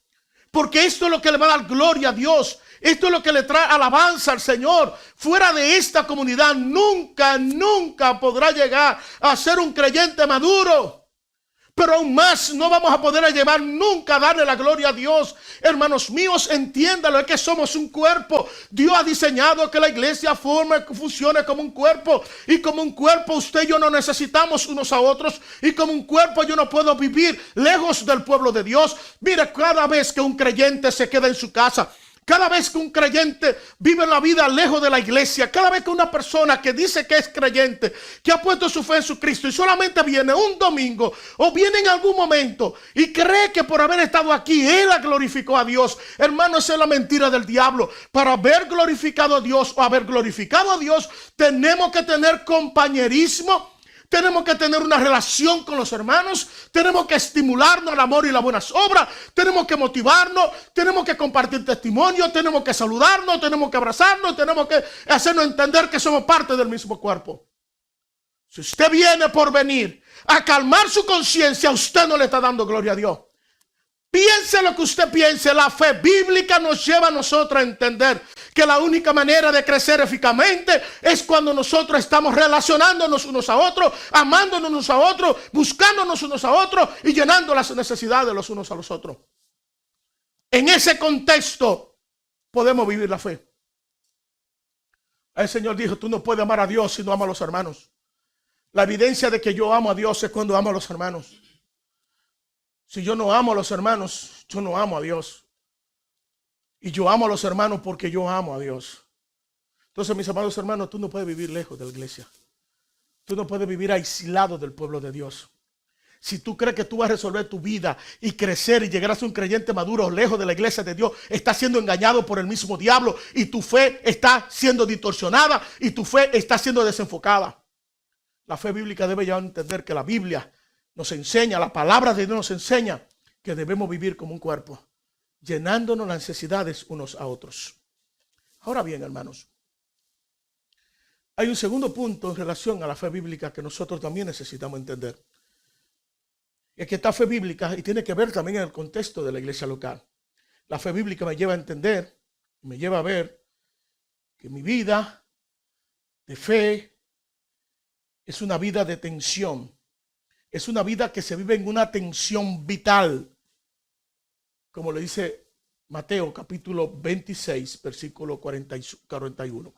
porque esto es lo que le va a dar gloria a Dios. Esto es lo que le trae alabanza al Señor. Fuera de esta comunidad nunca podrá llegar a ser un creyente maduro. Pero aún más no vamos a poder llevar nunca a darle la gloria a Dios. Hermanos míos, entiéndalo, es que somos un cuerpo. Dios ha diseñado que la iglesia funcione como un cuerpo. Y como un cuerpo usted y yo no necesitamos unos a otros. Y como un cuerpo yo no puedo vivir lejos del pueblo de Dios. Mire, cada vez que un creyente se queda en su casa, cada vez que un creyente vive la vida lejos de la iglesia, cada vez que una persona que dice que es creyente, que ha puesto su fe en su Cristo y solamente viene un domingo o viene en algún momento y cree que por haber estado aquí él glorificó a Dios, hermano, esa es la mentira del diablo. Para haber glorificado a Dios o haber glorificado a Dios, tenemos que tener compañerismo. Tenemos que tener una relación con los hermanos. Tenemos que estimularnos al amor y las buenas obras. Tenemos que motivarnos. Tenemos que compartir testimonio. Tenemos que saludarnos. Tenemos que abrazarnos. Tenemos que hacernos entender que somos parte del mismo cuerpo. Si usted viene por venir a calmar su conciencia, usted no le está dando gloria a Dios. Piense lo que usted piense. La fe bíblica nos lleva a nosotros a entender que la única manera de crecer eficazmente es cuando nosotros estamos relacionándonos unos a otros, amándonos unos a otros, buscándonos unos a otros y llenando las necesidades de los unos a los otros. En ese contexto podemos vivir la fe. El Señor dijo, tú no puedes amar a Dios si no amas a los hermanos. La evidencia de que yo amo a Dios es cuando amo a los hermanos. Si yo no amo a los hermanos, yo no amo a Dios. Y yo amo a los hermanos porque yo amo a Dios. Entonces, mis amados hermanos, tú no puedes vivir lejos de la iglesia. Tú no puedes vivir aislado del pueblo de Dios. Si tú crees que tú vas a resolver tu vida y crecer y llegar a ser un creyente maduro lejos de la iglesia de Dios, estás siendo engañado por el mismo diablo y tu fe está siendo distorsionada y tu fe está siendo desenfocada. La fe bíblica debe ya entender que la Biblia nos enseña, la palabra de Dios nos enseña que debemos vivir como un cuerpo, llenándonos las necesidades unos a otros. Ahora bien, hermanos, hay un segundo punto en relación a la fe bíblica que nosotros también necesitamos entender. Es que esta fe bíblica, y tiene que ver también en el contexto de la iglesia local. La fe bíblica me lleva a entender, me lleva a ver que mi vida de fe es una vida de tensión. Es una vida que se vive en una tensión vital. Como le dice Mateo capítulo 26, versículo 41.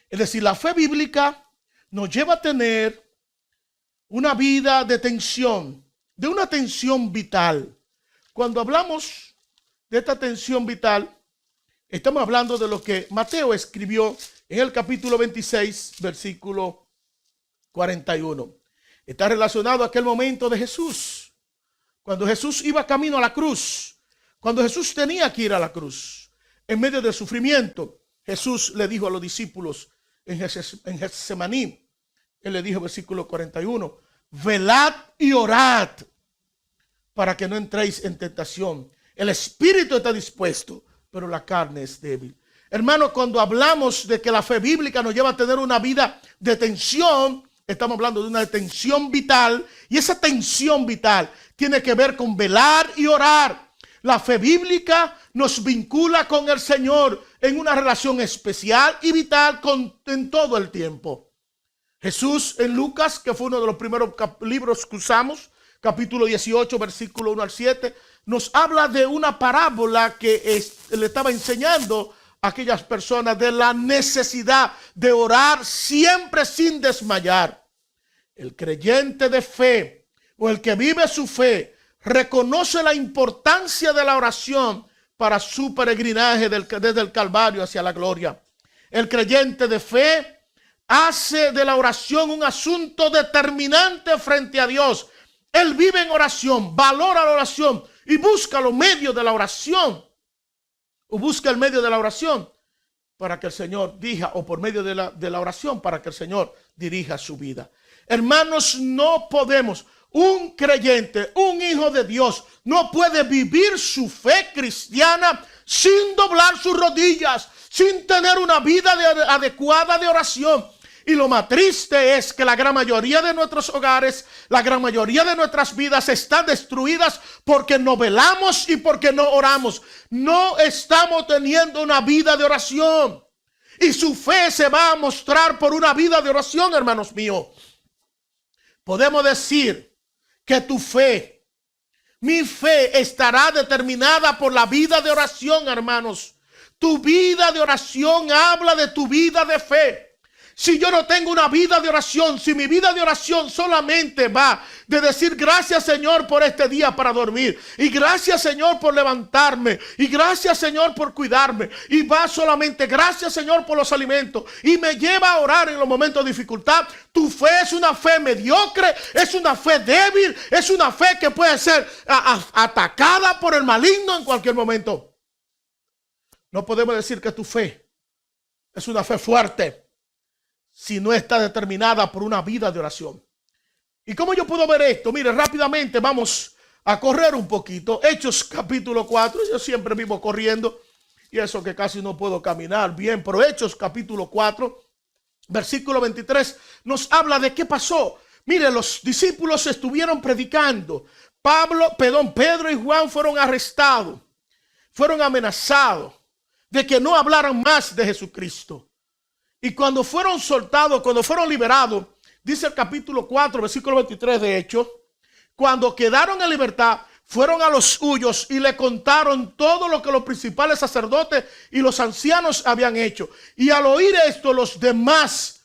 Es decir, la fe bíblica nos lleva a tener una vida de tensión, de una tensión vital. Cuando hablamos de esta tensión vital, estamos hablando de lo que Mateo escribió en el capítulo 26, versículo 41. Está relacionado a aquel momento de Jesús, cuando Jesús iba camino a la cruz, cuando Jesús tenía que ir a la cruz. En medio del sufrimiento, Jesús le dijo a los discípulos en Getsemaní, él le dijo, versículo 41, velad y orad para que no entréis en tentación. El espíritu está dispuesto, pero la carne es débil. Hermano, cuando hablamos de que la fe bíblica nos lleva a tener una vida de tensión, estamos hablando de una tensión vital, y esa tensión vital tiene que ver con velar y orar. La fe bíblica nos vincula con el Señor en una relación especial y vital en todo el tiempo. Jesús en Lucas, que fue uno de los primeros libros que usamos, capítulo 18, versículo 1 al 7, nos habla de una parábola que le estaba enseñando a aquellas personas de la necesidad de orar siempre sin desmayar. El creyente de fe o el que vive su fe reconoce la importancia de la oración para su peregrinaje desde el Calvario hacia la gloria. El creyente de fe hace de la oración un asunto determinante frente a Dios. Él vive en oración, valora la oración y busca los medios de la oración. O busca el medio de la oración para que el Señor dirija, o por medio de la oración para que el Señor dirija su vida. Hermanos, no podemos, un creyente, un hijo de Dios, no puede vivir su fe cristiana sin doblar sus rodillas, sin tener una vida adecuada de oración. Y lo más triste es que la gran mayoría de nuestros hogares, la gran mayoría de nuestras vidas están destruidas porque no velamos y porque no oramos. No estamos teniendo una vida de oración. Y su fe se va a mostrar por una vida de oración, hermanos míos. Podemos decir que tu fe, mi fe, estará determinada por la vida de oración, hermanos. Tu vida de oración habla de tu vida de fe. Si yo no tengo una vida de oración, si mi vida de oración solamente va de decir gracias Señor por este día para dormir, y gracias Señor por levantarme, y gracias Señor por cuidarme, y va solamente gracias Señor por los alimentos, y me lleva a orar en los momentos de dificultad, tu fe es una fe mediocre, es una fe débil, es una fe que puede ser atacada por el maligno en cualquier momento. No podemos decir que tu fe es una fe fuerte si no está determinada por una vida de oración. ¿Y cómo yo puedo ver esto? Mire, rápidamente vamos a correr un poquito. Hechos capítulo 4. Yo siempre vivo corriendo y eso que casi no puedo caminar bien. Pero Hechos capítulo 4, versículo 23, nos habla de qué pasó. Mire, los discípulos estuvieron predicando. Pedro y Juan fueron arrestados. Fueron amenazados de que no hablaran más de Jesucristo. Y cuando fueron soltados, cuando fueron liberados, dice el capítulo 4, versículo 23 de Hechos, cuando quedaron en libertad, fueron a los suyos y le contaron todo lo que los principales sacerdotes y los ancianos habían hecho. Y al oír esto, los demás,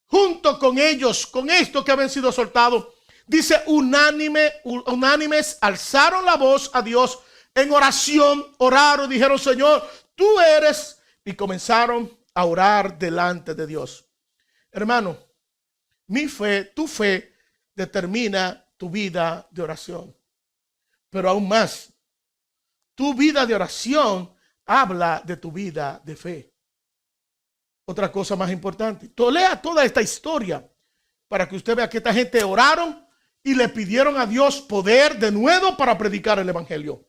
junto con ellos, con esto que habían sido soltados, dice, unánimes alzaron la voz a Dios en oración, oraron, dijeron, Señor, tú eres, y comenzaron a orar delante de Dios. Hermano, mi fe, tu fe determina tu vida de oración. Pero aún más, tu vida de oración habla de tu vida de fe. Otra cosa más importante, lea toda esta historia para que usted vea que esta gente oraron y le pidieron a Dios poder de nuevo para predicar el evangelio.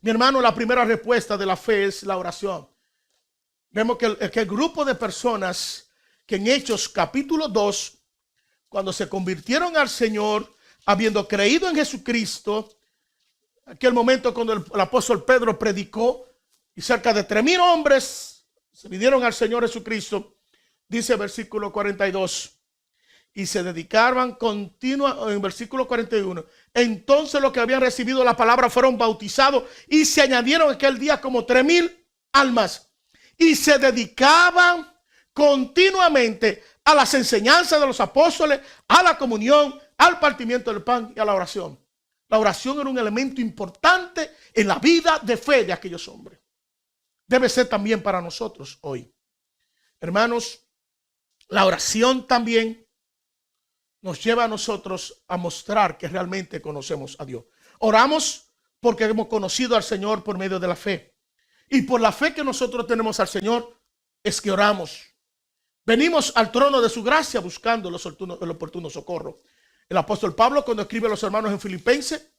Mi hermano, la primera respuesta de la fe es la oración. Vemos que el grupo de personas que en Hechos capítulo 2, cuando se convirtieron al Señor, habiendo creído en Jesucristo, aquel momento cuando el apóstol Pedro predicó y cerca de 3,000 hombres se vinieron al Señor Jesucristo, dice el versículo 42, y se dedicaban en versículo 41. Entonces los que habían recibido la palabra fueron bautizados y se añadieron aquel día como 3,000 almas. Y se dedicaban continuamente a las enseñanzas de los apóstoles, a la comunión, al partimiento del pan y a la oración. La oración era un elemento importante en la vida de fe de aquellos hombres. Debe ser también para nosotros hoy. Hermanos, la oración también nos lleva a nosotros a mostrar que realmente conocemos a Dios. Oramos porque hemos conocido al Señor por medio de la fe. Y por la fe que nosotros tenemos al Señor es que oramos. Venimos al trono de su gracia buscando el oportuno socorro. El apóstol Pablo, cuando escribe a los hermanos en Filipenses,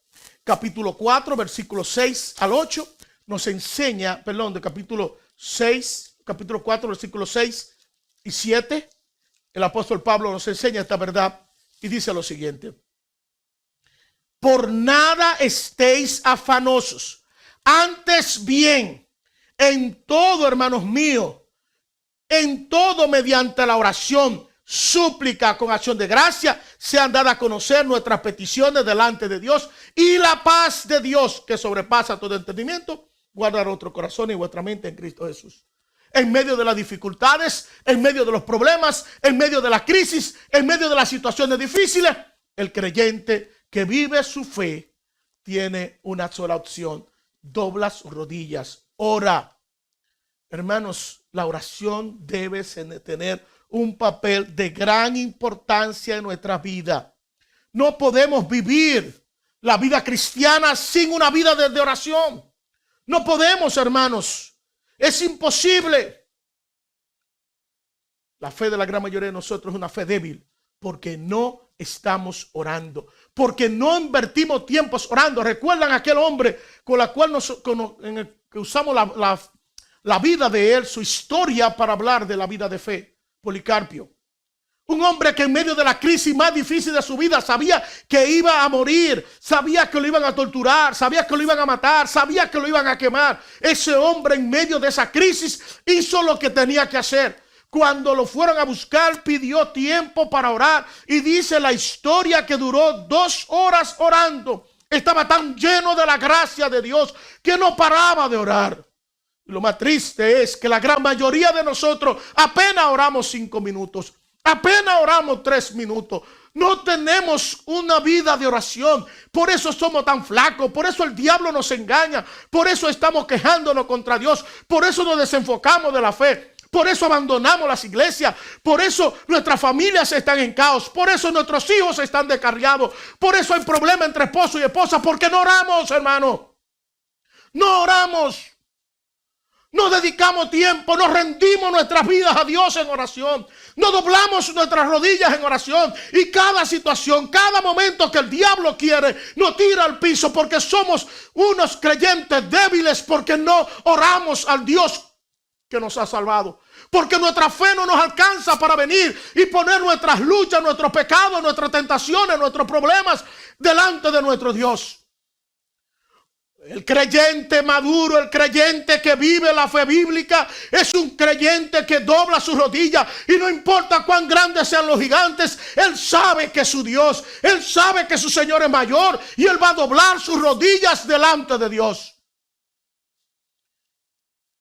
capítulo 4, versículos 6 al 8, nos enseña, de capítulo 4, versículos 6 y 7, el apóstol Pablo nos enseña esta verdad y dice lo siguiente: por nada estéis afanosos, antes bien, en todo, hermanos míos, en todo mediante la oración, súplica con acción de gracia, sean dadas a conocer nuestras peticiones delante de Dios, y la paz de Dios, que sobrepasa todo entendimiento, guardará vuestro corazón y vuestra mente en Cristo Jesús. en medio de las dificultades, en medio de los problemas, en medio de la crisis, en medio de las situaciones difíciles. El creyente que vive su fe tiene una sola opción: dobla sus rodillas, ora. Hermanos, la oración debe tener un papel de gran importancia en nuestra vida. No podemos vivir la vida cristiana sin una vida de oración. No podemos, hermanos. Es imposible. La fe de la gran mayoría de nosotros es una fe débil porque no estamos orando, porque no invertimos tiempos orando. ¿Recuerdan aquel hombre con la cual en el que usamos la vida de él, su historia, para hablar de la vida de fe? Policarpio. Un hombre que en medio de la crisis más difícil de su vida sabía que iba a morir, sabía que lo iban a torturar, sabía que lo iban a matar, sabía que lo iban a quemar. Ese hombre en medio de esa crisis hizo lo que tenía que hacer. Cuando lo fueron a buscar, pidió tiempo para orar y dice la historia que duró 2 horas orando. Estaba tan lleno de la gracia de Dios que no paraba de orar. Y lo más triste es que la gran mayoría de nosotros apenas oramos 5 minutos. Apenas oramos 3 minutos. No tenemos una vida de oración. Por eso somos tan flacos. Por eso el diablo nos engaña. Por eso estamos quejándonos contra Dios. Por eso nos desenfocamos de la fe. Por eso abandonamos las iglesias. Por eso nuestras familias están en caos. Por eso nuestros hijos están descarriados. Por eso hay problemas entre esposo y esposa. Porque no oramos, hermano. No oramos. No dedicamos tiempo, nos rendimos nuestras vidas a Dios en oración. No doblamos nuestras rodillas en oración. Y cada situación, cada momento que el diablo quiere, nos tira al piso porque somos unos creyentes débiles, porque no oramos al Dios que nos ha salvado. Porque nuestra fe no nos alcanza para venir y poner nuestras luchas, nuestros pecados, nuestras tentaciones, nuestros problemas delante de nuestro Dios. El creyente maduro, el creyente que vive la fe bíblica, es un creyente que dobla sus rodillas y no importa cuán grandes sean los gigantes, él sabe que es su Dios, él sabe que su Señor es mayor y él va a doblar sus rodillas delante de Dios.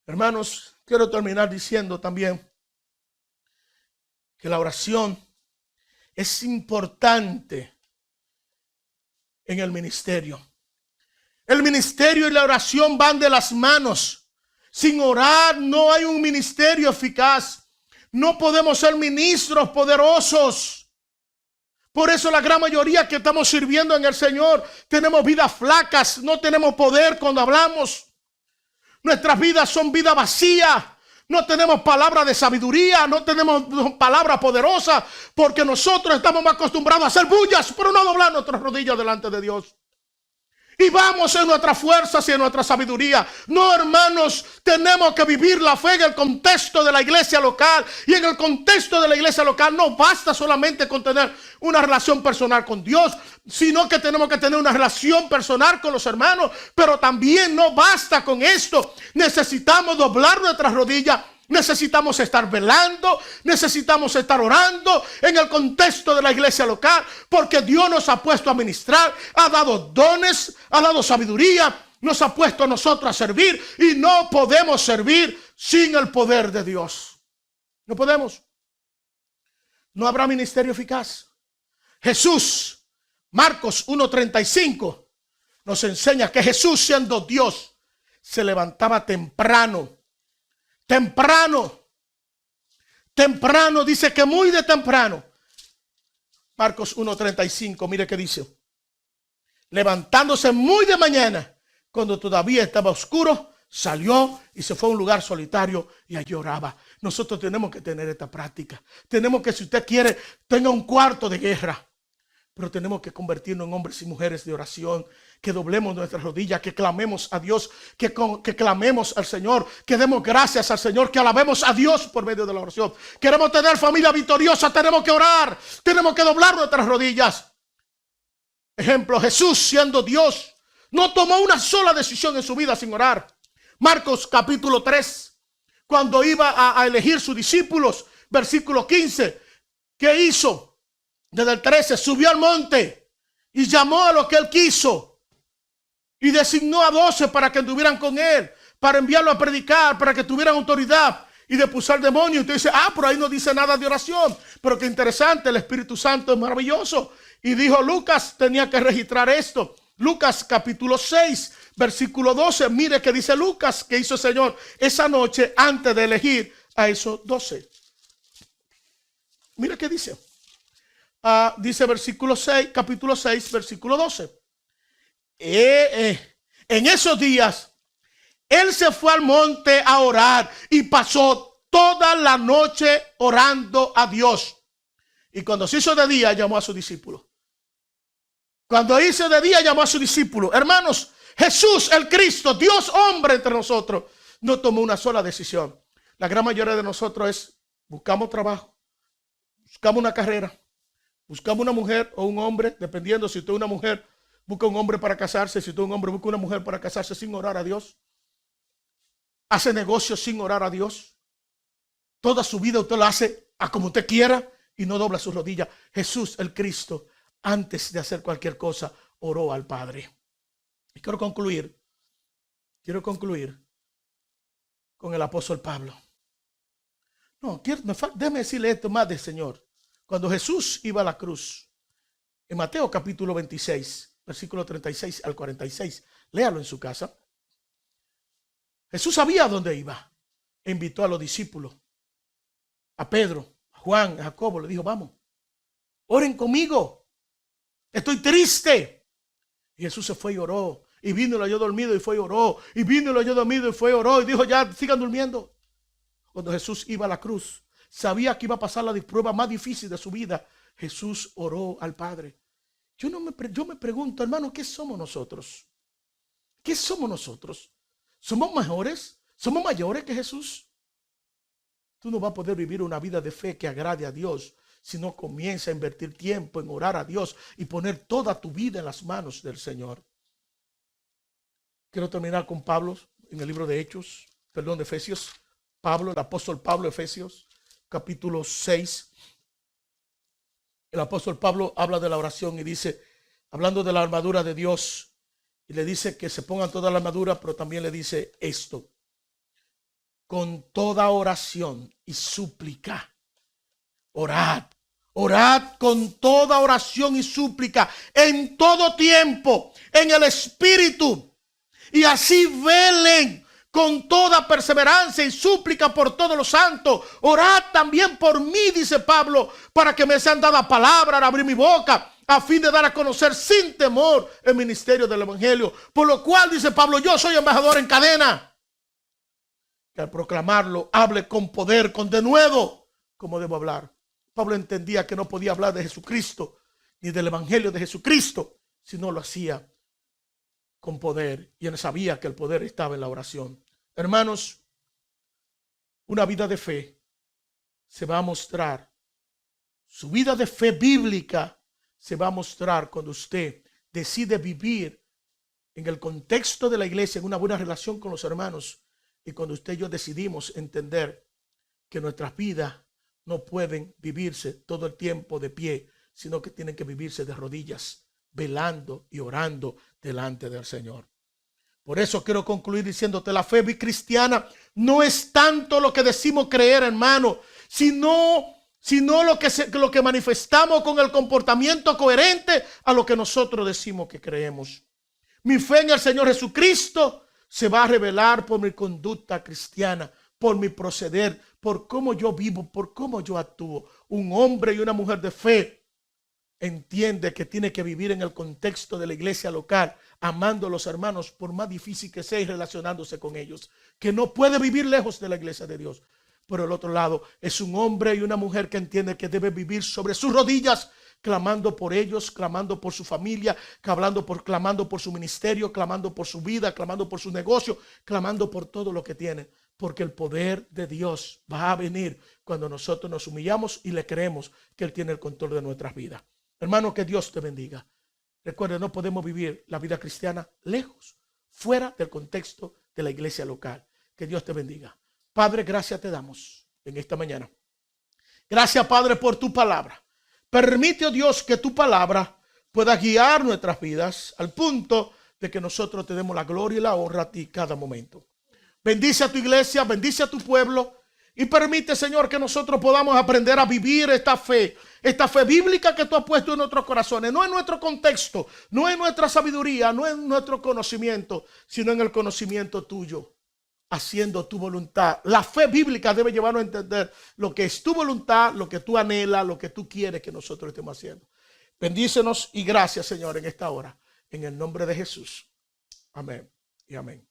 Hermanos, quiero terminar diciendo también que la oración es importante en el ministerio. El ministerio y la oración van de las manos. Sin orar no hay un ministerio eficaz. No podemos ser ministros poderosos. Por eso la gran mayoría que estamos sirviendo en el Señor tenemos vidas flacas, no tenemos poder cuando hablamos. Nuestras vidas son vidas vacías. No tenemos palabra de sabiduría, no tenemos palabra poderosa, porque nosotros estamos más acostumbrados a hacer bullas, pero no a doblar nuestras rodillas delante de Dios. Y vamos en nuestras fuerzas y en nuestra sabiduría. No, hermanos, tenemos que vivir la fe en el contexto de la iglesia local. Y en el contexto de la iglesia local no basta solamente con tener una relación personal con Dios, sino que tenemos que tener una relación personal con los hermanos. Pero también no basta con esto. Necesitamos doblar nuestras rodillas. Necesitamos estar velando, necesitamos estar orando en el contexto de la iglesia local, porque Dios nos ha puesto a ministrar, ha dado dones, ha dado sabiduría, nos ha puesto a nosotros a servir y no podemos servir sin el poder de Dios. No podemos. No habrá ministerio eficaz. Jesús, Marcos 1:35, nos enseña que Jesús, siendo Dios, se levantaba temprano. Temprano, dice que muy de temprano. Marcos 1:35, mire qué dice. Levantándose muy de mañana, cuando todavía estaba oscuro, salió y se fue a un lugar solitario y allí oraba. Nosotros tenemos que tener esta práctica. Tenemos que, si usted quiere, tenga un cuarto de guerra. Pero tenemos que convertirnos en hombres y mujeres de oración, que doblemos nuestras rodillas, que clamemos a Dios, que clamemos al Señor, que demos gracias al Señor, que alabemos a Dios por medio de la oración. Queremos tener familia victoriosa, tenemos que orar, tenemos que doblar nuestras rodillas. Ejemplo, Jesús, siendo Dios, no tomó una sola decisión en su vida sin orar. Marcos capítulo 3, cuando iba a elegir sus discípulos, versículo 15, ¿qué hizo? Desde el 13, subió al monte y llamó a lo que él quiso y designó a 12 para que estuvieran con él, para enviarlo a predicar, para que tuvieran autoridad. y de expulsar demonios. Y usted dice, pero ahí no dice nada de oración. Pero qué interesante, el Espíritu Santo es maravilloso. Y dijo Lucas, tenía que registrar esto. Lucas capítulo 6, versículo 12. Mire que dice Lucas que hizo el Señor esa noche antes de elegir a esos 12. Mire qué dice. Dice versículo 6, capítulo 6, versículo 12. En esos días, él se fue al monte a orar y pasó toda la noche orando a Dios. Y cuando se hizo de día, llamó a sus discípulos. Cuando hizo de día, llamó a sus discípulos. Hermanos, Jesús, el Cristo, Dios hombre entre nosotros, no tomó una sola decisión. La gran mayoría de nosotros buscamos trabajo, buscamos una carrera, buscamos una mujer o un hombre, dependiendo si usted es una mujer, busca un hombre para casarse. Si usted es un hombre, busca una mujer para casarse sin orar a Dios. Hace negocios sin orar a Dios. Toda su vida usted lo hace a como usted quiera y no dobla sus rodillas. Jesús, el Cristo, antes de hacer cualquier cosa, oró al Padre. Y quiero concluir con el apóstol Pablo. Déjeme decirle esto más del Señor. Cuando Jesús iba a la cruz, en Mateo capítulo 26, versículo 36 al 46, léalo en su casa. Jesús sabía a dónde iba. E invitó a los discípulos, a Pedro, a Juan, a Jacobo. Le dijo, vamos, oren conmigo. Estoy triste. Y Jesús se fue y oró. Y vino y lo halló dormido y fue y oró. Y vino y lo halló dormido y fue y oró. Y dijo, ya, sigan durmiendo. Cuando Jesús iba a la cruz, sabía que iba a pasar la prueba más difícil de su vida. Jesús oró al Padre. Yo me pregunto, hermano, ¿qué somos nosotros? ¿Qué somos nosotros? ¿Somos mejores? ¿Somos mayores que Jesús? Tú no vas a poder vivir una vida de fe que agrade a Dios si no comienza a invertir tiempo en orar a Dios y poner toda tu vida en las manos del Señor. Quiero terminar con Pablo en el libro de Efesios. Pablo, el apóstol Pablo, Efesios, capítulo 6. El apóstol Pablo habla de la oración y dice, hablando de la armadura de Dios, y le dice que se pongan toda la armadura, pero también le dice esto: con toda oración y súplica, orad con toda oración y súplica, en todo tiempo, en el Espíritu, y así velen con toda perseverancia y súplica por todos los santos. Orad también por mí, dice Pablo, para que me sean dadas palabras al abrir mi boca, a fin de dar a conocer sin temor el ministerio del evangelio. Por lo cual, dice Pablo, yo soy embajador en cadena, que al proclamarlo hable con poder, con denuedo, como debo hablar. Pablo entendía que no podía hablar de Jesucristo ni del evangelio de Jesucristo si no lo hacía con poder, y él sabía que el poder estaba en la oración. Hermanos, una vida de fe se va a mostrar, su vida de fe bíblica se va a mostrar cuando usted decide vivir en el contexto de la iglesia, en una buena relación con los hermanos, y cuando usted y yo decidimos entender que nuestras vidas no pueden vivirse todo el tiempo de pie, sino que tienen que vivirse de rodillas, velando y orando delante del Señor. Por eso quiero concluir diciéndote, la fe cristiana no es tanto lo que decimos creer, hermano, sino lo que manifestamos con el comportamiento coherente a lo que nosotros decimos que creemos. Mi fe en el Señor Jesucristo se va a revelar por mi conducta cristiana, por mi proceder, por cómo yo vivo, por cómo yo actúo. Un hombre y una mujer de fe entiende que tiene que vivir en el contexto de la iglesia local, amando a los hermanos por más difícil que sea y relacionándose con ellos, que no puede vivir lejos de la iglesia de Dios. Por el otro lado, es un hombre y una mujer que entiende que debe vivir sobre sus rodillas, clamando por ellos, clamando por su familia, clamando por su ministerio, clamando por su vida, clamando por su negocio, clamando por todo lo que tiene. Porque el poder de Dios va a venir cuando nosotros nos humillamos y le creemos que Él tiene el control de nuestras vidas. Hermano, que Dios te bendiga. Recuerda, no podemos vivir la vida cristiana lejos, fuera del contexto de la iglesia local. Que Dios te bendiga. Padre, gracias te damos en esta mañana. Gracias, Padre, por tu palabra. Permite, oh Dios, que tu palabra pueda guiar nuestras vidas al punto de que nosotros te demos la gloria y la honra a ti cada momento. Bendice a tu iglesia, bendice a tu pueblo Y permite, Señor, que nosotros podamos aprender a vivir esta fe bíblica que tú has puesto en nuestros corazones, no en nuestro contexto, no en nuestra sabiduría, no en nuestro conocimiento, sino en el conocimiento tuyo, haciendo tu voluntad. La fe bíblica debe llevarnos a entender lo que es tu voluntad, lo que tú anhelas, lo que tú quieres que nosotros estemos haciendo. Bendícenos y gracias, Señor, en esta hora, en el nombre de Jesús. Amén y amén.